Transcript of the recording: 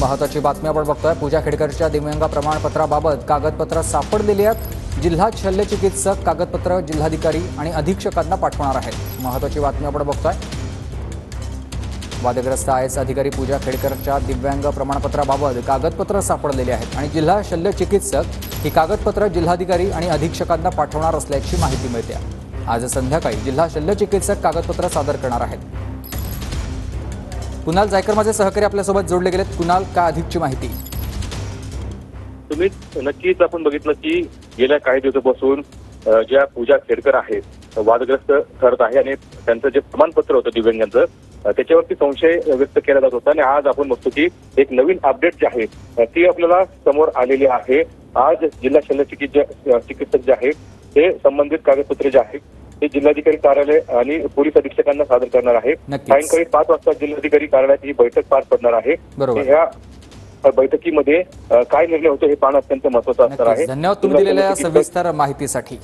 महत्त्वाची बातमी आपण बघतोय। पूजा खेडकरच्या दिव्यांग प्रमाणपत्राबाबत कागदपत्र सापडलेली आहेत। जिल्हा शल्यचिकित्सक कागदपत्र जिल्हाधिकारी आणि अधीक्षकांना पाठवणार आहेत। महत्त्वाची बातमी आपण बघतोय। वादग्रस्त आयएस अधिकारी पूजा खेडकरच्या दिव्यांग प्रमाणपत्राबाबत कागदपत्र सापडलेली आहेत आणि जिल्हा शल्यचिकित्सक ही कागदपत्र जिल्हाधिकारी आणि अधीक्षकांना पाठवणार असल्याची माहिती मिळते। आज संध्याकाळी जिल्हा शल्यचिकित्सक कागदपत्र सादर करणार आहेत। कुणाल जायकर माझे सहकारी आपल्यासोबत जोडले गेलेत। कुणाल, काय अधिकची माहिती? तुम्ही नक्कीच आपण बघितलं की गेल्या काही दिवसापासून ज्या पूजा खेडकर आहेत वादग्रस्त ठरत आहे आणि त्यांचं जे प्रमाणपत्र होतं दिव्यांगांचं त्याच्यावरती संशय व्यक्त केला जात होता आणि आज आपण बघतो की एक नवीन अपडेट जी आहे ती आपल्याला समोर आलेली आहे। आज जिल्हा शल्यचिकित्सक जे आहेत ते संबंधित कागदपत्रे जे आहेत ते जिल्हाधिकारी कार्यालय आणि पोलीस अधीक्षकांना सादर करणार आहे। सायंकाळी 5 वाजता जिल्हाधिकारी कार्यालयात ही बैठक पार पडणार आहे। ह्या बैठकीमध्ये काय निर्णय होतो हे पाहणं अत्यंत महत्त्वाचं असणार आहे। धन्यवाद तुम्ही दिलेल्या सविस्तर माहितीसाठी।